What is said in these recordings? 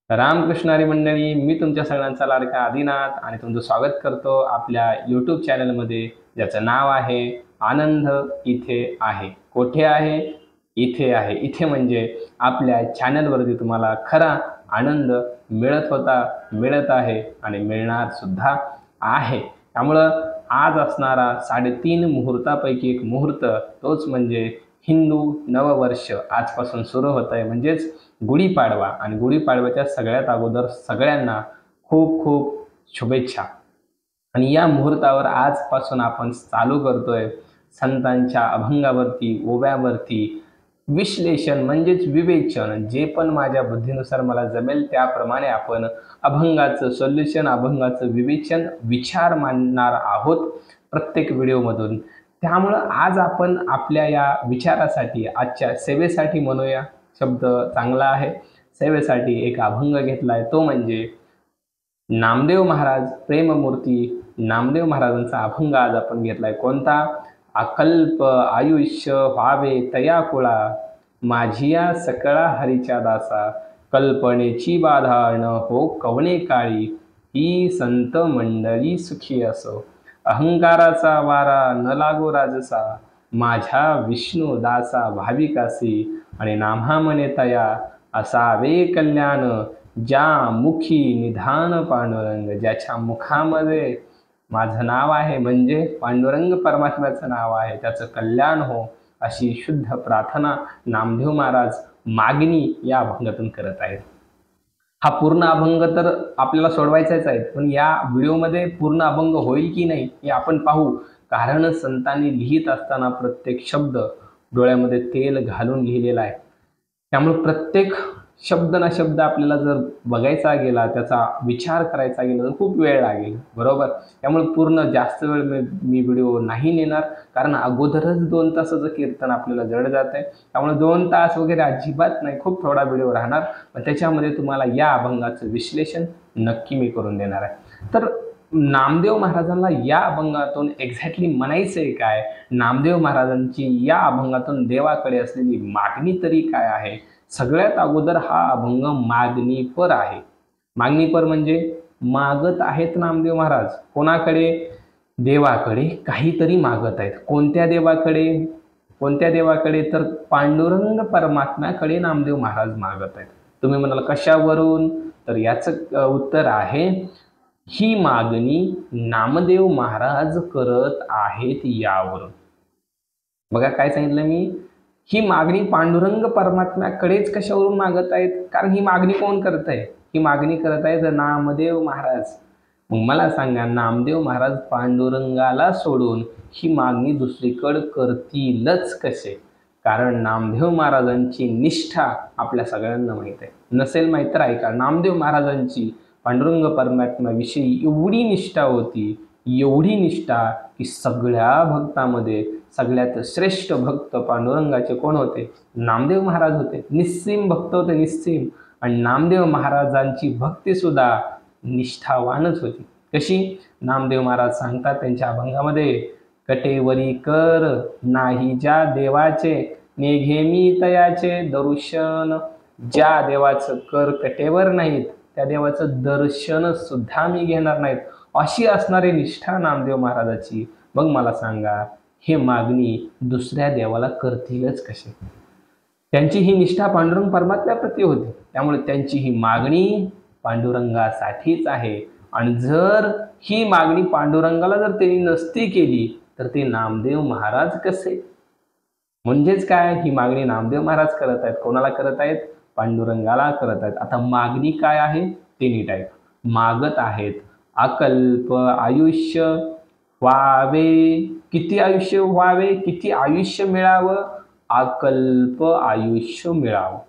रामकृष्ण हरी मंडळी, मी तुमच्या सगळ्यांचा लाडका आदिनाथ आणि तुमचं स्वागत करतो आपल्या यूट्यूब चॅनलमध्ये, ज्याचं नाव आहे आनंद इथे आहे. कोठे आहे? इथे आहे. इथे म्हणजे आपल्या चॅनलवरती तुम्हाला खरा आनंद मिळत होता, मिळत आहे आणि मिळणार सुद्धा आहे. त्यामुळं आज असणारा 3:30 मुहूर्तापैकी एक मुहूर्त, तोच म्हणजे हिंदू नववर्ष आजपासून सुरू होत आहे, म्हणजेच गुढीपाडवा. आणि गुढीपाडव्याच्या सगळ्यात अगोदर सगळ्यांना खूप खूप शुभेच्छा. आणि या मुहूर्तावर आजपासून आपण चालू करतोय संतांच्या अभंगावरती, ओव्यावरती विश्लेषण म्हणजेच विवेचन. जे पण माझ्या बुद्धीनुसार मला जमेल त्याप्रमाणे आपण अभंगाचं सोल्युशन, अभंगाचं विवेचन, विचार मांडणार आहोत प्रत्येक व्हिडिओमधून. त्यामुळं आज आपण आपल्या या विचारासाठी, आजच्या सेवेसाठी म्हणूया, शब्द चांगला आहे, सेवेसाठी एक अभंग घेतलाय. तो म्हणजे नामदेव महाराज प्रेममूर्ती नामदेव महाराजांचा अभंग आज आपण घेतलाय. कोणता? अकल्प आयुष्य व्हावे तया कुळा, माझिया सकळा हरीच्या दासा, कल्पनेची बाधा न हो कवणे काळी, ही संत मंडळी सुखी असो. अहंकाराचा वारा न लागो राजसा, माझ्या विष्णू दासा भाविकासी, आणि नाम्हा म्हणे तया असावे कल्याण, ज्या मुखी निधान पांडुरंग. ज्याच्या मुखामध्ये माझं नाव आहे म्हणजे पांडुरंग परमात्म्याचं नाव आहे, त्याचं कल्याण हो, अशी शुद्ध प्रार्थना नामदेव महाराज मागणी या अभंगातून करत आहेत. हा पूर्ण अभंग तर आपल्याला सोडवायचाच आहे, पण या व्हिडिओमध्ये पूर्ण अभंग होईल की नाही हे आपण पाहू. कारण संतांनी लिहित असताना प्रत्येक शब्द डोळ्यामध्ये तेल घालून लिहिलेला आहे. त्यामुळे प्रत्येक शब्द ना शब्द आपल्याला जर बघायचा गेला, त्याचा विचार करायचा गेला तर खूप वेळ लागेल, बरोबर. त्यामुळे पूर्ण जास्त वेळ मी व्हिडिओ नाही नेणार, कारण अगोदरच 2 तासाचं कीर्तन आपल्याला जड जात आहे. त्यामुळे 2 तास वगैरे अजिबात नाही, खूप थोडा व्हिडिओ राहणार, पण त्याच्यामध्ये तुम्हाला या अभंगाचं विश्लेषण नक्की मी करून देणार आहे. तर नामदेव महाराजांना या अभंगातून एक्झॅक्टली म्हणायचंय काय, नामदेव महाराजांची या अभंगातून देवाकडे असलेली मागणी तरी काय आहे. सगळ्यात अगोदर हा अभंग मागणीपर आहे. मागणीपर म्हणजे मागत आहेत नामदेव महाराज कोणाकडे? देवाकडे काहीतरी मागत आहेत. कोणत्या देवाकडे? कोणत्या देवाकडे? तर पांडुरंग परमात्म्याकडे नामदेव महाराज मागत आहेत. तुम्ही म्हणाल कशावरून? तर याचं उत्तर आहे, ही मागणी नामदेव महाराज करत आहेत यावरून. बघा काय सांगितलं मी, ही मागणी पांडुरंग परमात्म्याकडेच कशावरून मागत आहेत? कारण ही मागणी कोण करत आहे? ही मागणी करत आहेत नामदेव महाराज. मग मला सांगा, नामदेव महाराज पांडुरंगाला सोडून ही मागणी दुसरीकडे करतीलच कसे? कारण नामदेव महाराजांची निष्ठा आपल्या सगळ्यांना माहीत आहे. नसेल माहीत तर ऐका, नामदेव महाराजांची पांडुरंग परमात्म्याविषयी एवढी निष्ठा होती, एवढी निष्ठा की सगळ्या भक्तामध्ये सगळ्यात श्रेष्ठ भक्त पांडुरंगाचे कोण होते? नामदेव महाराज होते. निस्सीम भक्त होते, निस्सीम. आणि नामदेव महाराजांची भक्ती सुद्धा निष्ठावानच होती. कशी? नामदेव महाराज सांगतात त्यांच्या अभंगामध्ये, कटेवरी कर नाही ज्या देवाचे, नेघे मी तयाचे दर्शन. ज्या देवाचं कर कटेवर नाहीत त्या देवाचं दर्शन सुद्धा मी घेणार नाहीत, अशी असणारी निष्ठा नामदेव महाराजाची. मग मला सांगा, हे मागणी दुसऱ्या देवाला करतीलच कसे? त्यांची ही निष्ठा पांडुरंग परमात्म्याप्रती होती, त्यामुळे त्यांची ही मागणी पांडुरंगासाठीच आहे. आणि जर ही मागणी पांडुरंगाला जर त्यांनी नसती केली तर ते नामदेव महाराज कसे? म्हणजेच काय, ही मागणी नामदेव महाराज करत आहेत. कोणाला करत आहेत? पांडुरंगाला करत आहेत. आता मागणी काय आहे ते नीट आहे. मागत आहेत अकल्प आयुष्य व्हावे. किती आयुष्य व्हावे? किती आयुष्य मिळावं? अकल्प आयुष्य मिळावं.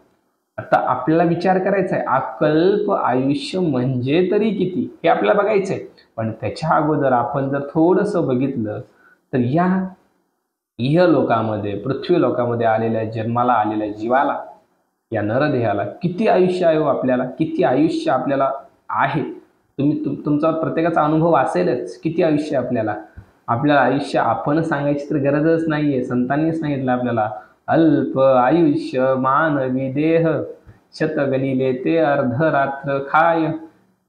आता आपल्याला विचार करायचा आहे, अकल्प आयुष्य म्हणजे तरी किती हे आपल्याला बघायचं आहे. पण त्याच्या अगोदर आपण जर थोडंसं बघितलं तर या इहलोकामध्ये, पृथ्वी लोकामध्ये आलेल्या, जन्माला आलेल्या जीवाला, या नरदेहाला किती आयुष्य आहे? आपल्याला किती आयुष्य आपल्याला आहे? तुमचा प्रत्येकाचा अनुभव असेलच. किती आयुष्य आपल्याला? आपल्याला आयुष्य आपण सांगायची तर गरजच नाहीये, संतांनी सांगितलं आपल्याला, अल्प आयुष्य मानवी देह, शत गलिले ते अर्धरात्र खाय,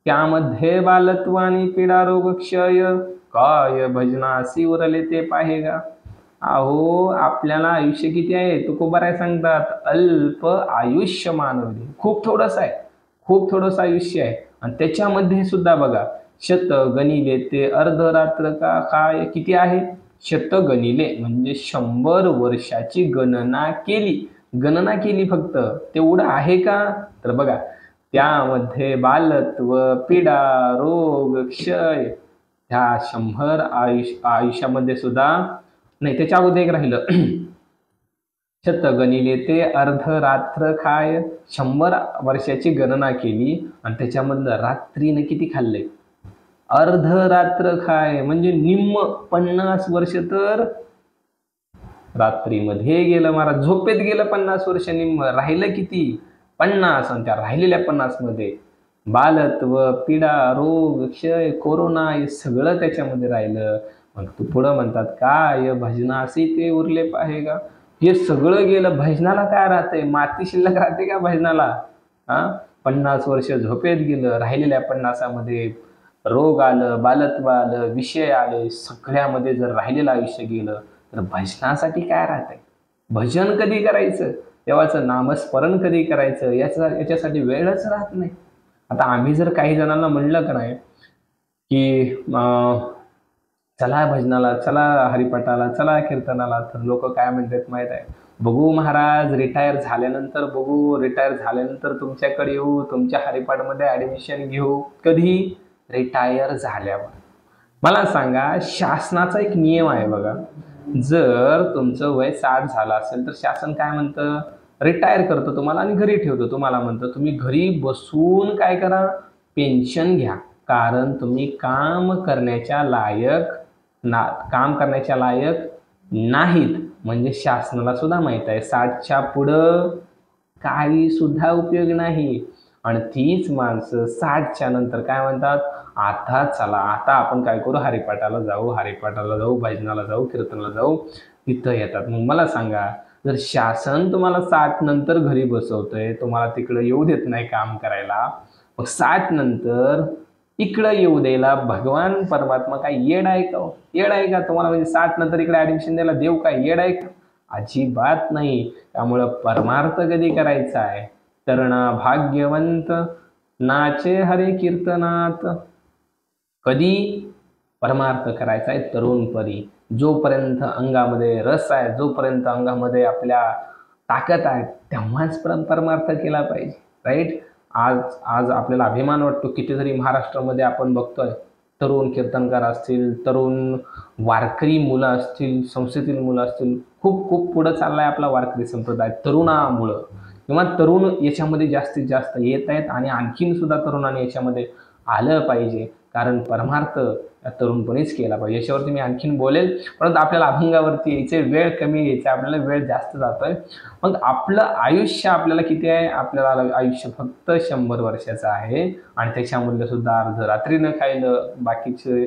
त्यामध्ये बालत्वानी पीडा रोग क्षय, काय भजनासी उरले ते पाहेगा. अहो आपल्याला आयुष्य किती आहे तुकोबाराय सांगतात, अल्प आयुष्य मानवले, खूप थोडंसं आहे, खूप थोडंसं आयुष्य आहे. आणि त्याच्यामध्ये सुद्धा बघा, शत गणिले ते अर्धरात्र का काय किती आहे, शत गणिले म्हणजे 100 वर्षाची गणना केली फक्त, तेवढं आहे का? तर बघा, त्यामध्ये बालत्व पीडा रोग क्षय, ह्या 100 आयुष्यामध्ये सुद्धा नाही, त्याच्या अगोदर एक राहिलं, शत गणिले ते अर्धरात्र खाय, 100 वर्षाची गणना केली आणि त्याच्यामधलं रात्रीने किती खाल्ले, अर्धरात्र खाय, म्हणजे निम्म 50 वर्ष तर रात्रीमध्ये गेलं महाराज, झोपेत गेलं 50 वर्ष निम्म, राहिलं किती 50, आणि त्या राहिलेल्या 50 मध्ये बालत्व पीडा रोग क्षय कोरोना हे सगळं त्याच्यामध्ये राहिलं. मग तू पुढं म्हणतात काय भजनासी ते उरले पाहेगा, हे सगळं गेलं, भजनाला काय राहतंय, माती शिल्लक राहते का भजनाला? 50 वर्ष झोपेत गेलं, राहिलेल्या 50 मध्ये रोग आलं, बालत्व आलं, विषय आले, सगळ्यामध्ये जर राहिलेलं आयुष्य गेलं तर भजनासाठी काय राहतंय? भजन कधी करायचं, देवाचं नामस्मरण कधी करायचं, याच्यासाठी वेळच राहत नाही. आता आम्ही जर काही जणांना म्हणलं का नाही की चला भजनाला, चला हरिपाठाला, चला कीर्तनाला, तर लोक काय म्हणतात माहित आहे, बघू महाराज रिटायर झाल्यानंतर बघू, रिटायर झाल्यानंतर तुमच्याकडे येऊ, तुमच्या हरिपाठमध्ये ॲडमिशन घेऊ. कधी? रिटायर झाल्यावर. मला सांगा, शासनाचा एक नियम आहे बघा, जर तुमचं वय 60 झालं असेल तर शासन काय म्हणतं, रिटायर करतो तुम्हाला आणि घरी ठेवतो. तुम्हाला म्हणतं तुम्ही घरी बसून काय करा, पेन्शन घ्या, कारण तुम्ही काम करण्याच्या लायक नाहीत. म्हणजे शासनाला सुद्धा माहित आहे 60च्या पुढं काही सुद्धा उपयोग नाही. आणि तीच माणसं 60च्या नंतर काय म्हणतात, आता चला, आता आपण काय करू, हरिपाठाला जाऊ, भजनाला जाऊ, कीर्तनाला जाऊ, तिथं येतात. मग मला सांगा, जर शासन तुम्हाला 60 नंतर घरी बसवतंय, तुम्हाला तिकडं येऊ देत नाही काम करायला, मग 60 नंतर इकडं येऊ द्यायला भगवान परमात्मा काय येड आहे का? येड आहे का तुम्हाला? म्हणजे 60 नंतर इकडे ॲडमिशन द्यायला देव काय येड आहे का? अजिबात नाही. त्यामुळं परमार्थ कधी करायचा आहे, तरणा भाग्यवंत नाचे हरे कीर्तनात. कधी परमार्थ करायचा आहे तरुणपणी, जोपर्यंत अंगामध्ये रस आहे, जोपर्यंत अंगामध्ये आपल्या ताकद आहे, तेव्हाच परमार्थ केला पाहिजे. राईट? आज आपल्याला अभिमान वाटतो, कितीतरी महाराष्ट्रामध्ये आपण बघतोय तरुण कीर्तनकार असतील, तरुण वारकरी मुलं असतील, संस्थेतील मुलं असतील, खूप पुढं चाललाय आपला वारकरी संप्रदाय तरुणामुळं, किंवा तरुण याच्यामध्ये जास्तीत जास्त येत आहेत. आणि आणखीन सुद्धा तरुणांनी याच्यामध्ये आलं पाहिजे, कारण परमार्थ तरुणपणीच केला पाहिजे. याच्यावरती मी आणखीन बोलेल, परंतु आपल्याला अभंगावरती यायचे, वेळ कमी यायचा, आपल्याला वेळ जास्त जातोय. मग आपलं आयुष्य आपल्याला किती आहे? आपल्याला आयुष्य फक्त 100 वर्षाचं आहे, आणि त्याच्यामधलं सुद्धा अर्धरात्रीनं खायलं, बाकीचे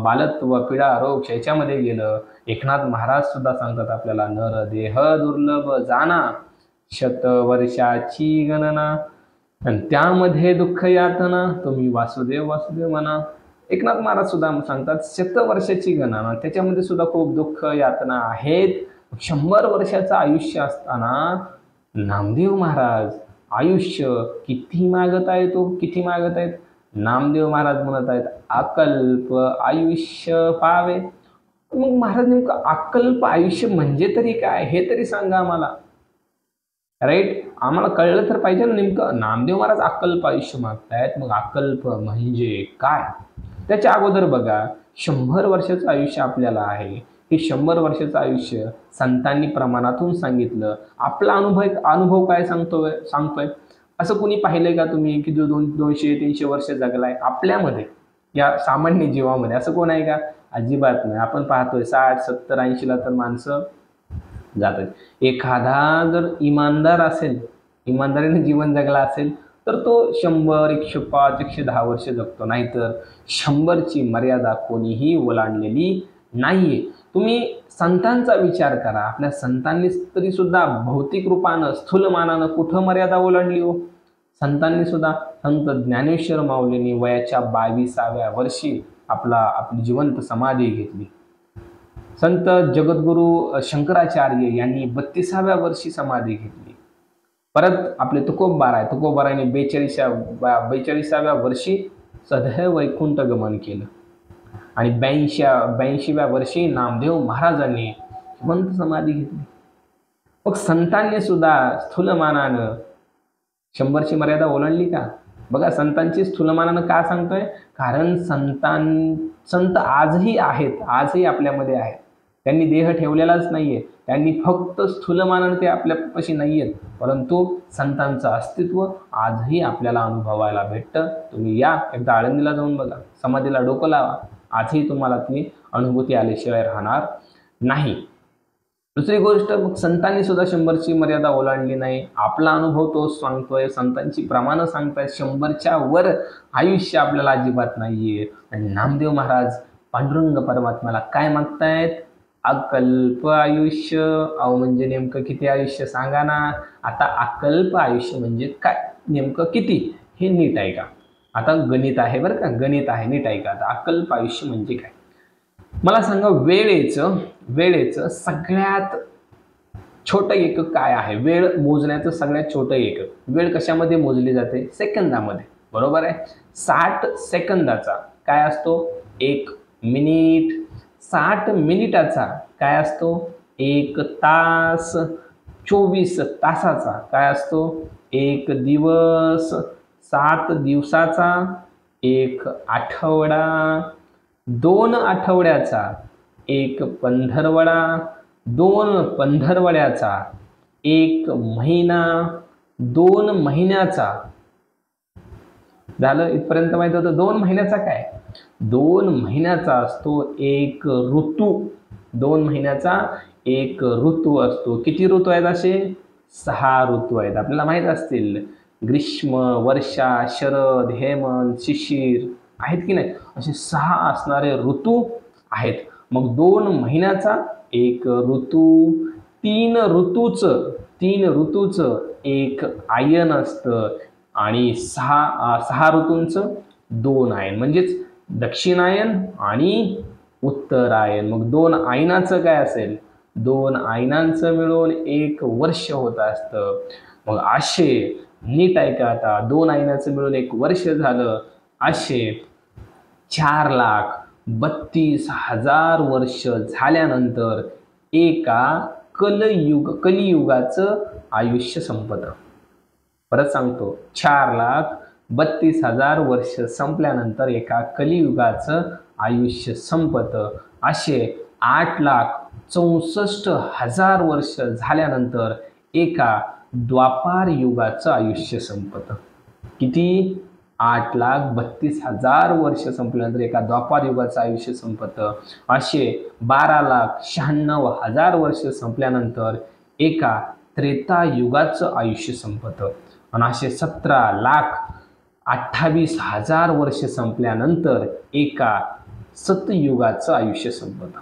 बालत्व पीडा रोग याच्यामध्ये गेलं. एकनाथ महाराज सुद्धा सांगतात आपल्याला, नर देह दुर्लभ जाना, 100 वर्षाची गणना, आणि त्यामध्ये दुःख यातना, तुम्ही वासुदेव म्हणा. एकनाथ महाराज सुद्धा सांगतात 100 वर्षाची गणना, त्याच्यामध्ये सुद्धा खूप दुःख यातना आहेत. 100 वर्षाचं आयुष्य असताना नामदेव महाराज आयुष्य किती मागत आहेत? नामदेव महाराज म्हणत आहेत, अकल्प आयुष्य पावे. मग महाराज नेमकं अकल्प आयुष्य म्हणजे तरी काय, हे तरी सांगा आम्हाला. राईट? आम्हाला कळलं तर पाहिजे ना नेमकं. नामदेव महाराज अकल्प आयुष्य मागतायत, मग अकल्प म्हणजे काय? त्याच्या अगोदर बघा, 100 वर्षाचं आयुष्य आपल्याला आहे. हे 100 वर्षाचं आयुष्य संतांनी प्रमाणातून सांगितलं. आपला अनुभव काय सांगतोय? असं कोणी पाहिलंय का तुम्ही की जो 200-300 वर्ष जगलाय? आपल्यामध्ये, या सामान्य जीवामध्ये असं कोण आहे का? अजिबात नाही. आपण पाहतोय 60, 70, 80ला तर माणसं जातात. एखादा जर इमानदार असेल, इमानदारीने जीवन जगला असेल, तर तो 100, 105, 110 वर्ष जगतो. नाहीतर 100ची मर्यादा कोणीही ओलांडलेली नाहीये. तुम्ही संतांचा विचार करा, आपल्या संतांनी तरी सुद्धा भौतिक रूपानं स्थूलमानानं कुठं मर्यादा ओलांडली हो? संतांनी सुद्धा, संत ज्ञानेश्वर माऊलींनी वयाच्या 22व्या वर्षी आपली जिवंत समाधी घेतली. संत जगद्गुरू शंकराचार्य यांनी 32व्या वर्षी समाधी घेतली. परत आपले तुकोबारायांनी 42व्या वर्षी सदैव वैकुंठ गमन केलं आणि 82व्या वर्षी नामदेव महाराजांनी जिवंत समाधी घेतली. मग संतांनी सुद्धा स्थूलमानानं 100ची मर्यादा ओलांडली का? बघा, संतांची स्थूलमानानं का सांगतोय? कारण संत आजही आहेत, आजही आपल्यामध्ये आहेत. त्यांनी देह ठेवलेलाच नाहीये, त्यांनी फक्त स्थूलमानानं ते आपल्यापाशी नाहीयेत, परंतु संतांचं अस्तित्व आजही आपल्याला अनुभवायला भेटतं. तुम्ही या एकदा आळंदीला जाऊन बघा, समाधीला डोकं लावा, आजही तुम्हाला ती अनुभूती आल्याशिवाय राहणार नाही. दुसरी गोष्ट, मग संतांनी सुद्धा 100ची मर्यादा ओलांडली नाही. आपला अनुभव तो सांगतोय, संतांची प्रमाणं सांगतायत 100च्या वर आयुष्य आपल्याला अजिबात नाहीये. आणि नामदेव महाराज पांडुरंग परमात्म्याला काय मागतायत? अकल्प आयुष्य. अहो म्हणजे नेमकं किती आयुष्य सांगा ना. आता अकल्प आयुष्य म्हणजे काय, नेमकं किती, हे नीट ऐका. आता गणित आहे बरं का, गणित आहे, नीट ऐका. आता अकल्प आयुष्य म्हणजे काय मला सांगा. वेळेचं सगळ्यात छोटं एकक काय आहे? वेळ मोजण्याचं सगळ्यात छोटं एकक. वेळ कशामध्ये मोजली जाते? सेकंदामध्ये, बरोबर आहे. 60 सेकंदाचा काय असतो? 1 मिनिट. 60 मिनिटाचा काय असतो? 1 तास. 24 तासाचा काय असतो? 1 दिवस. 7 दिवसाचा 1 आठवडा. 2 आठवड्याचा 1 पंधरवडा. 2 पंधरवड्याचा 1 महिना. 2 महिन्याचा, झालं इथपर्यंत माहित होतं. 2 महिन्याचा काय? 2 महिन्याचा असतो 1 ऋतू. 2 महिन्याचा 1 ऋतू असतो. किती ऋतू आहेत असे? 6 ऋतू आहेत, आपल्याला माहित असतील. ग्रीष्म, वर्षा, शरद, हेमंत, शिशिर आहेत की नाही, असे 6 असणारे ऋतू आहेत. मग 2 महिन्याचा 1 ऋतू. 3 ऋतूचं 1 आयन असतं आणि 6 ऋतूंचं 2 आयन, म्हणजेच दक्षिणायन आणि उत्तरायन. मग 2 आयनाचं काय असेल? 2 आयनांचं मिळून 1 वर्ष होत असतं. मग असे नीट ऐका आता, 2 आयनाचं मिळून 1 वर्ष झालं. असे 4,32,000 वर्ष झाल्यानंतर एका कलियुगाचं आयुष्य संपतं. परत सांगतो, 4,32,000 वर्ष संपल्यानंतर एका कलियुगाचं आयुष्य संपतं. असे 8,64,000 वर्ष झाल्यानंतर एका द्वापार युगाचं आयुष्य संपतं. किती? 8,32,000 वर्ष संपल्यानंतर एका द्वापार युगाचं आयुष्य संपतं. असे 12,96,000 वर्ष संपल्यानंतर एका त्रेतायुगाचं आयुष्य संपतं. आणि असे 17,28,000 वर्ष संपल्यानंतर एका सतयुगाचं आयुष्य संपतं.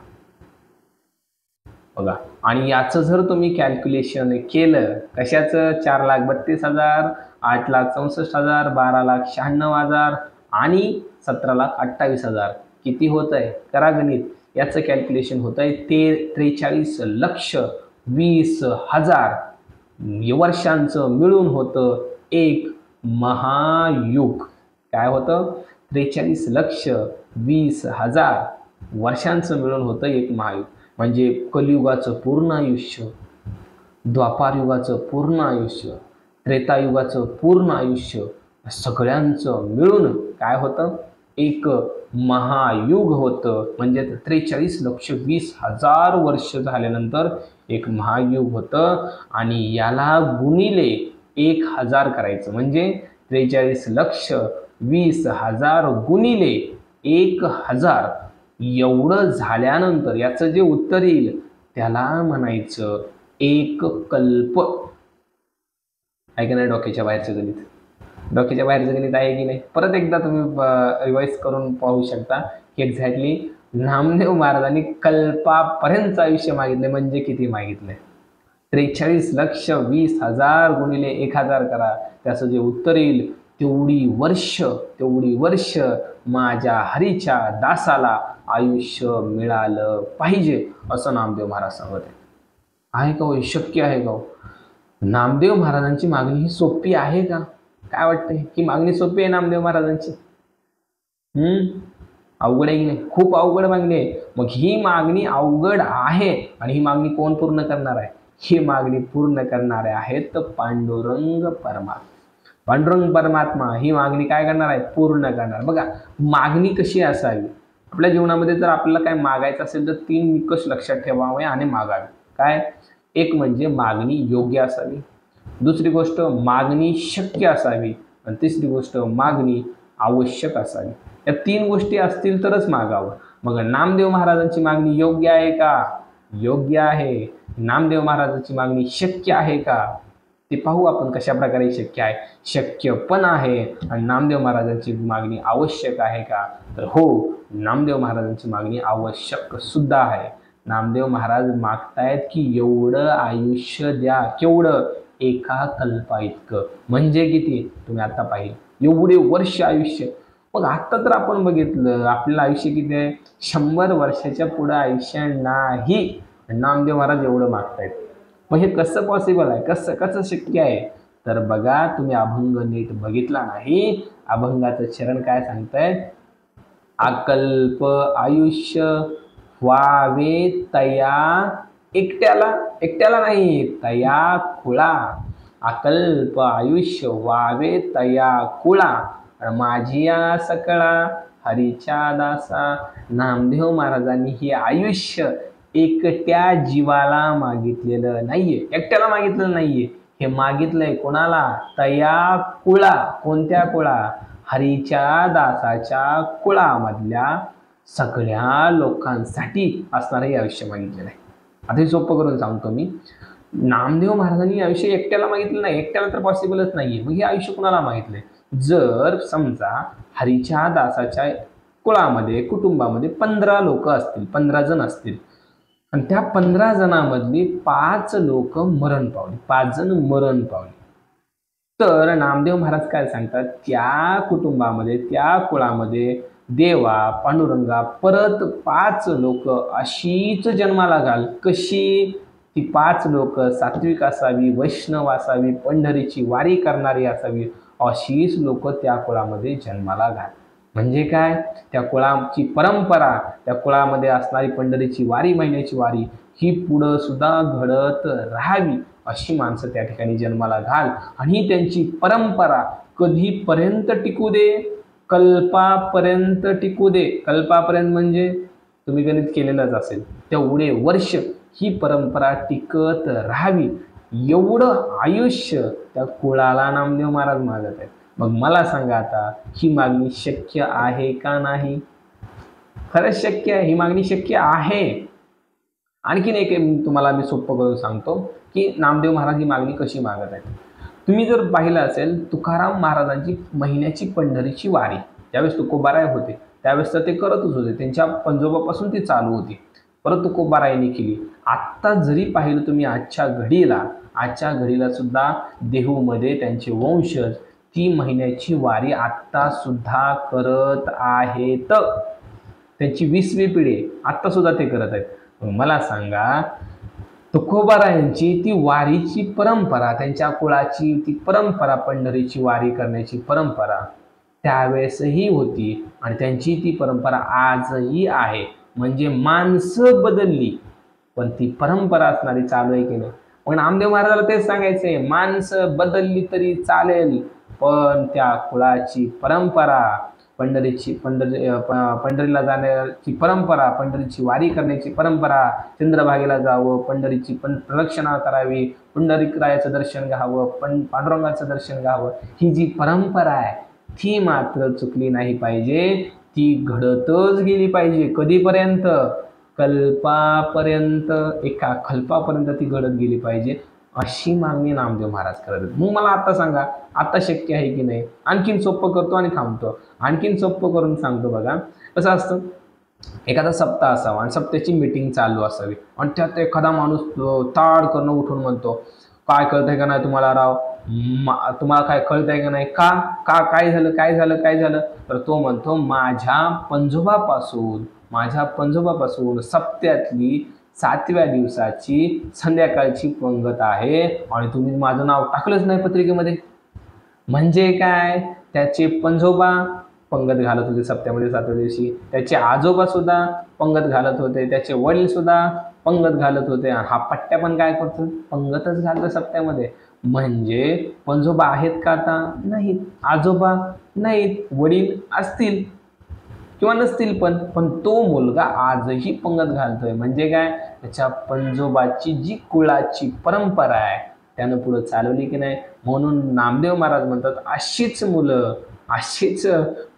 बघा, आणि याचं जर तुम्ही कॅल्क्युलेशन केलं, कशाचं? 4,32,000, 8,64,000, 12,96,000 आणि 17,28,000. किती होत आहे? करा गणित. याचं कॅल्क्युलेशन होत आहे 43,20,000 वर्षांचं मिळून होतं एक महायुग. काय होतं? 43,20,000 वर्षांचं मिळून होतं एक महायुग. म्हणजे कलियुगाचं पूर्ण आयुष्य, द्वापार युगाचं पूर्ण आयुष्य, त्रेतायुगाचं पूर्ण आयुष्य, सगळ्यांचं मिळून काय होतं? एक महायुग होतं. म्हणजे 43,20,000 वर्ष झाल्यानंतर एक महायुग होतं. आणि याला गुणिले 1,000 करायचं, म्हणजे 43,20,000 गुणिले 1,000 एवढं झाल्यानंतर याचं जे उत्तर येईल त्याला म्हणायचं एक कल्प. ऐका नाही, डोक्याच्या बाहेरचं गणित. डोक्याच्या बाहेरचं गणित आहे की नाही? परत एकदा तुम्ही रिवाइज करून पाहू शकता की एक्झॅक्टली नामदेव महाराजांनी कल्पापर्यंत आयुष्य मागितले म्हणजे किती मागितले? 43,20,000 गुणिले 1,000 करा, त्याचं जे उत्तर येईल तेवढी वर्ष माझ्या हरीच्या दासाला आयुष्य मिळालं पाहिजे, असं नामदेव महाराज सांगत आहे का हो? शक्य आहे का हो? नामदेव महाराजांची मागणी ही सोपी आहे का? काय वाटतंय? ही मागणी सोपी आहे नामदेव महाराजांची? अवघड आहे की नाही? खूप अवघड मागणी आहे. मग ही मागणी अवघड आहे आणि ही मागणी कोण पूर्ण करणार आहे? ही मागणी पूर्ण करणारे आहेत पांडुरंग परमात्मा. पांडुरंग परमात्मा ही मागणी काय करणार आहे? पूर्ण करणार. बघा, मागणी कशी असावी आपल्या जीवनामध्ये? जर आपल्याला काय मागायचं असेल तर 3 निकष लक्षात ठेवावे आणि मागावे. काय? एक म्हणजे मागणी योग्य असावी, दुसरी गोष्ट मागणी शक्य असावी, आणि तिसरी गोष्ट मागणी आवश्यक असावी. या 3 गोष्टी असतील तरच मागावं. मग नामदेव महाराजांची मागणी योग्य आहे का? योग्य आहे. नामदेव महाराजांची मागणी शक्य आहे का? ते पाहू आपण कशा प्रकारे शक्य आहे. शक्य पण आहे. आणि नामदेव महाराजांची मागणी आवश्यक आहे का? तर हो, नामदेव महाराजांची मागणी आवश्यक सुद्धा आहे. नामदेव महाराज मागतायत की एवढं आयुष्य द्या. केवढं? एका कल्पा इतकं. म्हणजे किती? तुम्ही आता पाहिलं, एवढे वर्ष आयुष्य. मग आता तर आपण बघितलं आपल्याला आयुष्य किती आहे? 100 वर्षाच्या पुढे आयुष्य नाही. नामदेव महाराज एवढं मागतायत. मग हे कसं पॉसिबल आहे? कसं शक्य आहे? तर बघा, तुम्ही अभंग नीट बघितला नाही. अभंगाचं चरण काय सांगताय? अकल्प आयुष्य व्हावे तया एकट्याला नाही, तया कुळा. अकल्प आयुष्य व्हावे तया कुळा, माझिया सकळा हरीच्या दासा. नामदेव महाराजांनी हे आयुष्य एकट्या जीवाला मागितलेलं नाहीये, एकट्याला मागितलेलं नाहीये. हे मागितलंय कोणाला? तया कुळा. कोणत्या कुळा? हरीच्या दासाच्या कुळामधल्या सगळ्या लोकांसाठी असणारं हे आयुष्य मागितलेलं आहे. आता हे सोपं करून सांगतो मी. नामदेव महाराजांनी आयुष्य एकट्याला मागितलं नाही, एकट्याला तर पॉसिबलच नाहीये. मग हे आयुष्य कुणाला मागितलंय? जर समजा हरीच्या दासाच्या कुळामध्ये कुटुंबामध्ये 15 लोक असतील, 15 जण असतील, आणि त्या 15 जणांमधली 5 लोक मरण पावली, 5 जण मरण पावली, तर नामदेव महाराज काय सांगतात? त्या कुटुंबामध्ये त्या कुळामध्ये देवा पांडुरंगा परत 5 लोक अशीच जन्माला घाल. कशी? ती 5 लोक सात्विक असावी, वैष्णव असावी, पंढरीची वारी करणारी असावी, अशीच लोक त्या कुळामध्ये जन्माला घाल. म्हणजे काय? त्या कुळाची परंपरा, त्या कुळामध्ये असणारी पंढरीची वारी, महिन्याची वारी, ही पुढं सुद्धा घडत राहावी अशी माणसं त्या ठिकाणी जन्माला घाल. आणि त्यांची परंपरा कधीपर्यंत टिकू दे? कल्पापर्यंत टिकू दे. कल्पापर्यंत म्हणजे तुम्ही गणित केलेलंच असेल, तेवढे वर्ष ही परंपरा टिकत राहावी, एवढं आयुष्य त्या कुळाला नामदेव महाराज मागत आहेत. मग मला सांगा आता, ही मागणी शक्य आहे का नाही? खरंच शक्य आहे. ही मागणी शक्य आहे. आणखीन एक तुम्हाला मी सोपं करून सांगतो की नामदेव महाराज ही मागणी कशी मागत आहेत. तुम्ही जर पाहिलं असेल, तुकाराम महाराजांची महिन्याची पंढरीची वारी ज्यावेळेस तुकोबाराय होते त्यावेळेस तर ते करतच होते, त्यांच्या पंजोबापासून ती चालू होती, परत तुकोबारायांनी केली. आत्ता जरी पाहिलं तुम्ही आजच्या घडीला सुद्धा देहूमध्ये त्यांचे वंशज ती महिन्याची वारी आत्ता सुद्धा करत आहेत. त्यांची 20वी पिढी आत्ता सुद्धा ते करत आहेत. मला सांगा, तुकोबारायांची ती वारीची परंपरा, त्यांच्या कुळाची ती परंपरा, पंढरीची वारी करण्याची परंपरा त्यावेळेसही होती आणि त्यांची ती परंपरा आजही आहे. म्हणजे माणसं बदलली पण ती परंपरा असणारी चालू आहे की नाही? पण नामदेव महाराजाला तेच सांगायचंय, माणसं बदलली तरी चालेल पण त्या कुळाची परंपरा, पंढरीला जाण्याची परंपरा, पंढरीची वारी करण्याची परंपरा, चंद्रभागेला जावं, पंढरीची प्रदक्षिणा करावी, पुंडरीकरायाचं दर्शन घ्यावं, पांडुरंगाचं दर्शन घ्यावं, ही जी परंपरा आहे ती मात्र चुकली नाही पाहिजे. ती घडतच गेली पाहिजे. कधीपर्यंत? कल्पापर्यंत. एका कल्पापर्यंत ती घडत गेली पाहिजे अशी मागणी नामदेव महाराज करत. मग मला आता सांगा, आता शक्य आहे की नाही? आणखीन सोपं करतो आणि थांबतो. आणखीन सोपं करून सांगतो. बघा कसं असतं, एखादा सप्ताह असावा आणि सप्त्याची मीटिंग चालू असावी आणि त्यात एखादा माणूस ताड करणं उठून म्हणतो, काय कळतंय का नाही तुम्हाला राव, तुम्हाला काय कळतंय का नाही, का का काय झालं काय झालं काय झालं. तर तो म्हणतो, माझ्या पंजोबापासून सप्त्यातली 7व्या दिवसाची संध्याकाळची पंगत आहे आणि तुम्ही माझं नाव टाकलंच नाही पत्रिकेमध्ये. म्हणजे काय, त्याचे पंजोबा पंगत घालत होते सप्त्यामध्ये 7व्या दिवशी, त्याचे आजोबा सुद्धा पंगत घालत होते, त्याचे वडील सुद्धा पंगत घालत होते, हा पट्ट्या पण काय करतो, पंगतच घालतो सप्त्यामध्ये. म्हणजे पंजोबा आहेत का आता, नाहीत, आजोबा नाहीत, वडील असतील किंवा नसतील, पण तो मुलगा आजही पंगत घालतोय. म्हणजे काय, त्याच्या पंजोबाची जी कुळाची परंपरा आहे त्यानं पुढे चालवली की नाही. म्हणून नामदेव महाराज म्हणतात, अशीच मुलं, अशीच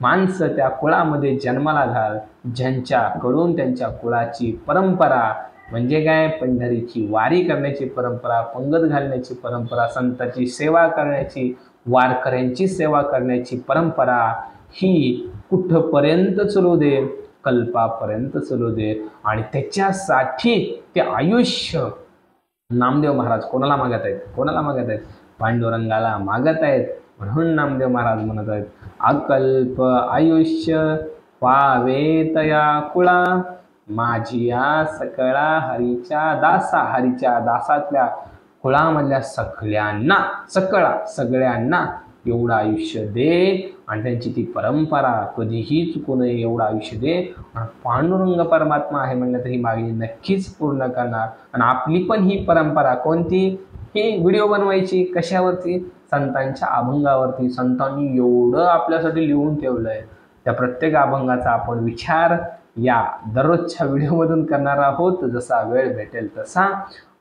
माणसं त्या कुळामध्ये जन्माला घाल, ज्यांच्याकडून त्यांच्या कुळाची परंपरा म्हणजे काय, पंढरीची वारी करण्याची परंपरा, पंगत घालण्याची परंपरा, संतांची सेवा करण्याची, वारकऱ्यांची सेवा करण्याची परंपरा ही कुठपर्यंत चालू दे, कल्पापर्यंत चालू दे. आणि त्याच्यासाठी ते आयुष्य नामदेव महाराज कोणाला मागत आहेत, कोणाला मागत आहेत, पांडुरंगाला मागत आहेत. म्हणून नामदेव महाराज म्हणत आहेत, अकल्प आयुष्य पावे तया कुळा, माझिया सकळा हरीच्या दासा. हरीच्या दासातल्या कुळामधल्या सगळ्यांना एवढं आयुष्य दे आणि त्यांची ती परंपरा कधीही चुकू नये एवढं आयुष्य दे. पांडुरंग परमात्मा आहे म्हणलं तर ही मागणी नक्कीच पूर्ण करणार. आणि आपली पण ही परंपरा कोणती, ही व्हिडिओ बनवायची कशावरती, संतांच्या अभंगावरती. संतांनी एवढं आपल्यासाठी लिहून ठेवलंय, त्या प्रत्येक अभंगाचा आपण विचार या दररोजच्या व्हिडिओमधून करणार आहोत, जसा वेळ भेटेल तसा.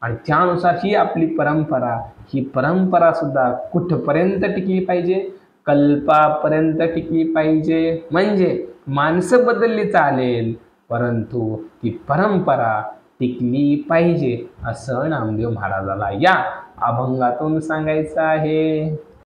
आणि त्यानुसार ही आपली परंपरा, ही परंपरा सुद्धा कुठपर्यंत टिकली पाहिजे, कल्पापर्यंत टिकली पाहिजे. म्हणजे माणसं बदलली चालेल, परंतु ती परंपरा टिकली पाहिजे, असं नामदेव महाराजाला या अभंगातून सांगायचं आहे.